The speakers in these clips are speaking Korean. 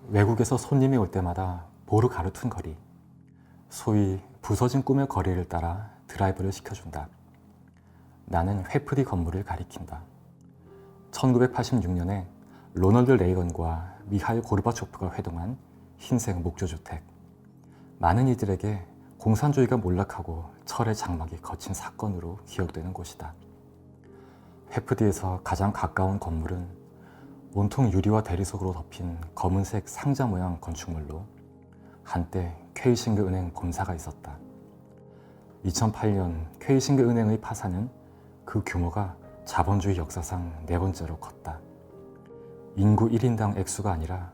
외국에서 손님이 올 때마다 보르가르툰 거리, 소위 부서진 꿈의 거리를 따라 드라이브를 시켜준다. 나는 회프디 건물을 가리킨다. 1986년에 로널드 레이건과 미하일 고르바초프가 회동한 흰색 목조주택. 많은 이들에게 공산주의가 몰락하고 철의 장막이 거친 사건으로 기억되는 곳이다. 회프디에서 가장 가까운 건물은 온통 유리와 대리석으로 덮인 검은색 상자 모양 건축물로 한때 퀘이싱그 은행 본사가 있었다. 2008년 퀘이싱그 은행의 파산은 그 규모가 자본주의 역사상 네 번째로 컸다. 인구 1인당 액수가 아니라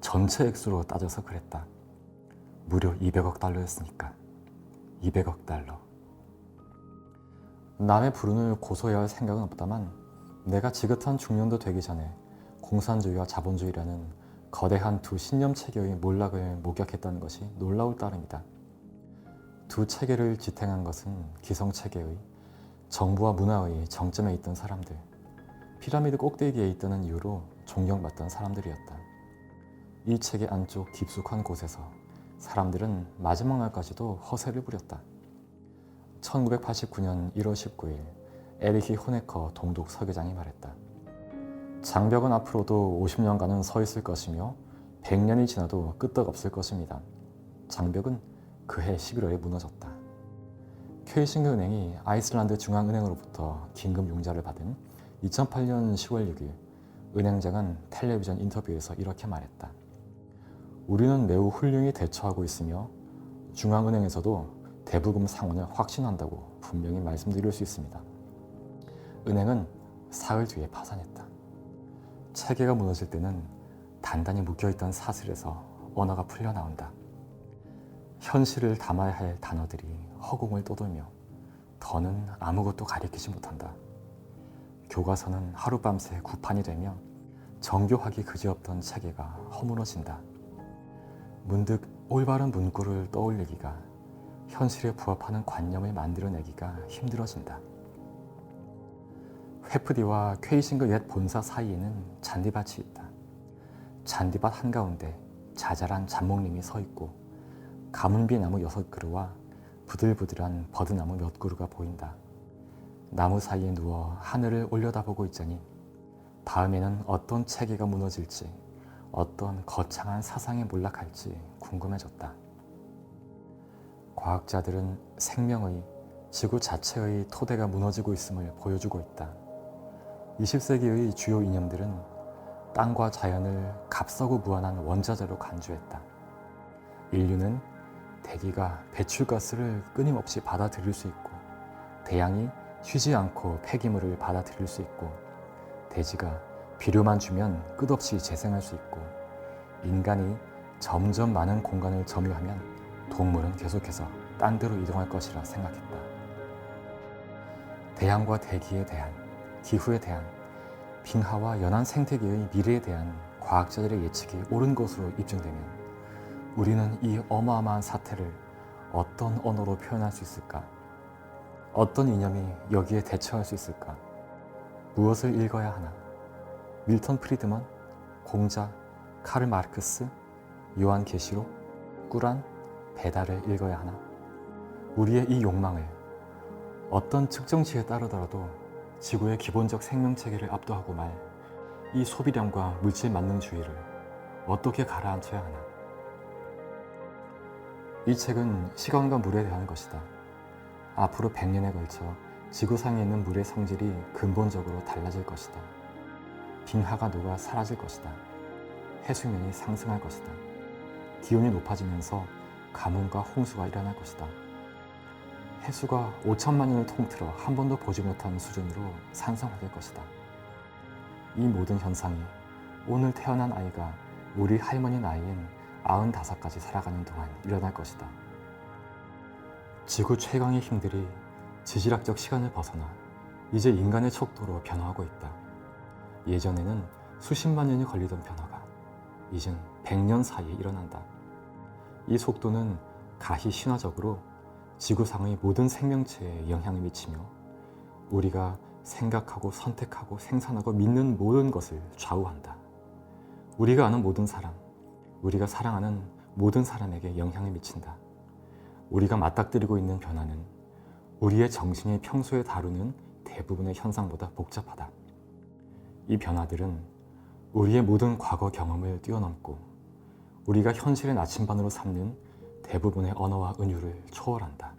전체 액수로 따져서 그랬다. 무려 200억 달러였으니까. 200억 달러. 남의 불운을 고소해야 할 생각은 없다만 내가 지긋한 중년도 되기 전에 공산주의와 자본주의라는 거대한 두 신념체계의 몰락을 목격했다는 것이 놀라울 따름이다. 두 체계를 지탱한 것은 기성체계의 정부와 문화의 정점에 있던 사람들, 피라미드 꼭대기에 있다는 이유로 존경받던 사람들이었다. 이 체계 안쪽 깊숙한 곳에서 사람들은 마지막 날까지도 허세를 부렸다. 1989년 1월 19일 에리히 호네커 동독 서교장이 말했다. 장벽은 앞으로도 50년간은 서 있을 것이며 100년이 지나도 끄떡없을 것입니다. 장벽은 그해 11월에 무너졌다. 퀘이싱그 은행이 아이슬란드 중앙은행으로부터 긴급 융자를 받은 2008년 10월 6일 은행장은 텔레비전 인터뷰에서 이렇게 말했다. 우리는 매우 훌륭히 대처하고 있으며 중앙은행에서도 대부금 상환을 확신한다고 분명히 말씀드릴 수 있습니다. 은행은 사흘 뒤에 파산했다. 체계가 무너질 때는 단단히 묶여있던 사슬에서 언어가 풀려나온다. 현실을 담아야 할 단어들이 허공을 떠돌며 더는 아무것도 가리키지 못한다. 교과서는 하룻밤새 구판이 되며 정교하기 그지없던 체계가 허물어진다. 문득 올바른 문구를 떠올리기가, 현실에 부합하는 관념을 만들어내기가 힘들어진다. 회프디와 퀘이싱그 옛 본사 사이에는 잔디밭이 있다. 잔디밭 한가운데 자잘한 잡목님이 서 있고 가문비 나무 6그루와 부들부들한 버드나무 몇 그루가 보인다. 나무 사이에 누워 하늘을 올려다보고 있자니 다음에는 어떤 체계가 무너질지, 어떤 거창한 사상이 몰락할지 궁금해졌다. 과학자들은 생명의, 지구 자체의 토대가 무너지고 있음을 보여주고 있다. 20세기의 주요 이념들은 땅과 자연을 값싸고 무한한 원자재로 간주했다. 인류는 대기가 배출가스를 끊임없이 받아들일 수 있고, 대양이 쉬지 않고 폐기물을 받아들일 수 있고, 대지가 비료만 주면 끝없이 재생할 수 있고, 인간이 점점 많은 공간을 점유하면 동물은 계속해서 딴 데로 이동할 것이라 생각했다. 대양과 대기에 대한, 기후에 대한, 빙하와 연안 생태계의 미래에 대한 과학자들의 예측이 옳은 것으로 입증되면 우리는 이 어마어마한 사태를 어떤 언어로 표현할 수 있을까? 어떤 이념이 여기에 대처할 수 있을까? 무엇을 읽어야 하나? 밀턴 프리드먼, 공자, 카를 마르크스, 요한 계시록, 꾸란, 베다를 읽어야 하나? 우리의 이 욕망을 어떤 측정치에 따르더라도 지구의 기본적 생명체계를 압도하고 말 이 소비량과 물질 만능주의를 어떻게 가라앉혀야 하나? 이 책은 시간과 물에 대한 것이다. 앞으로 100년에 걸쳐 지구상에 있는 물의 성질이 근본적으로 달라질 것이다. 빙하가 녹아 사라질 것이다. 해수면이 상승할 것이다. 기온이 높아지면서 가뭄과 홍수가 일어날 것이다. 해수가 5천만 년을 통틀어 한 번도 보지 못한 수준으로 산성화될 것이다. 이 모든 현상이 오늘 태어난 아이가 우리 할머니 나이인 95까지 살아가는 동안 일어날 것이다. 지구 최강의 힘들이 지질학적 시간을 벗어나 이제 인간의 척도로 변화하고 있다. 예전에는 수십만 년이 걸리던 변화가 이젠 100년 사이에 일어난다. 이 속도는 가히 신화적으로 지구상의 모든 생명체에 영향을 미치며 우리가 생각하고 선택하고 생산하고 믿는 모든 것을 좌우한다. 우리가 아는 모든 사람, 우리가 사랑하는 모든 사람에게 영향을 미친다. 우리가 맞닥뜨리고 있는 변화는 우리의 정신이 평소에 다루는 대부분의 현상보다 복잡하다. 이 변화들은 우리의 모든 과거 경험을 뛰어넘고 우리가 현실의 나침반으로 삼는 대부분의 언어와 은유를 초월한다.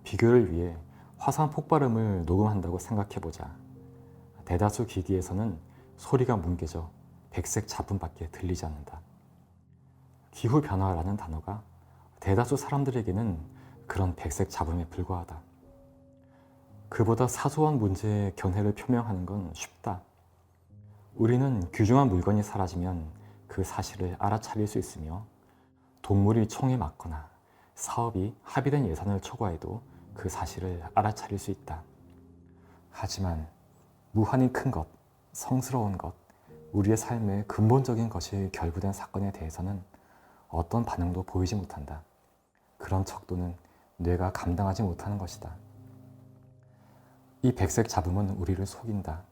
비교를 위해 화산 폭발음을 녹음한다고 생각해보자. 대다수 기기에서는 소리가 뭉개져 백색 잡음밖에 들리지 않는다. 기후변화라는 단어가 대다수 사람들에게는 그런 백색 잡음에 불과하다. 그보다 사소한 문제의 견해를 표명하는 건 쉽다. 우리는 귀중한 물건이 사라지면 그 사실을 알아차릴 수 있으며 동물이 총에 맞거나 사업이 합의된 예산을 초과해도 그 사실을 알아차릴 수 있다. 하지만 무한히 큰 것, 성스러운 것, 우리의 삶의 근본적인 것이 결부된 사건에 대해서는 어떤 반응도 보이지 못한다. 그런 척도는 뇌가 감당하지 못하는 것이다. 이 백색 잡음은 우리를 속인다.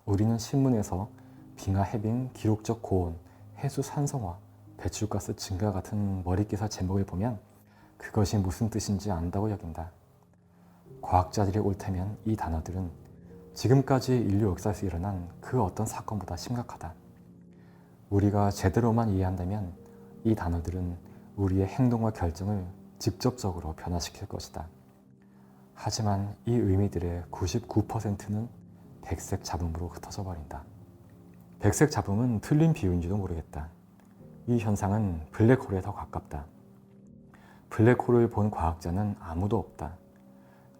우리는 신문에서 빙하 해빙 기록적 고온, 해수 산성화, 배출가스 증가 같은 머릿기사 제목을 보면 그것이 무슨 뜻인지 안다고 여긴다. 과학자들이 옳다면 이 단어들은 지금까지 인류 역사에서 일어난 그 어떤 사건보다 심각하다. 우리가 제대로만 이해한다면 이 단어들은 우리의 행동과 결정을 직접적으로 변화시킬 것이다. 하지만 이 의미들의 99%는 백색 잡음으로 흩어져 버린다. 백색 잡음은 틀린 비유인지도 모르겠다. 이 현상은 블랙홀에 더 가깝다. 블랙홀을 본 과학자는 아무도 없다.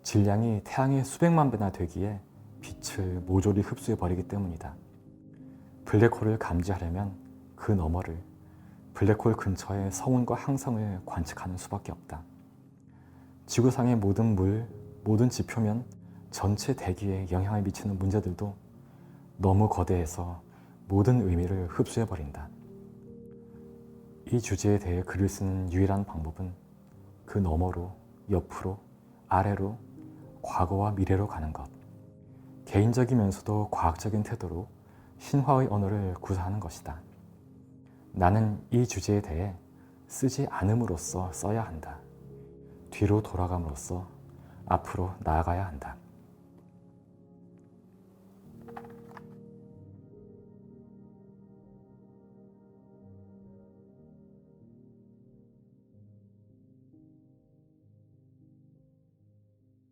질량이 태양의 수백만 배나 되기에 빛을 모조리 흡수해버리기 때문이다. 블랙홀을 감지하려면 그 너머를, 블랙홀 근처의 성운과 항성을 관측하는 수밖에 없다. 지구상의 모든 물, 모든 지표면 전체 대기에 영향을 미치는 문제들도 너무 거대해서 모든 의미를 흡수해버린다. 이 주제에 대해 글을 쓰는 유일한 방법은 그 너머로, 옆으로, 아래로, 과거와 미래로 가는 것. 개인적이면서도 과학적인 태도로 신화의 언어를 구사하는 것이다. 나는 이 주제에 대해 쓰지 않음으로써 써야 한다. 뒤로 돌아감으로써 앞으로 나아가야 한다.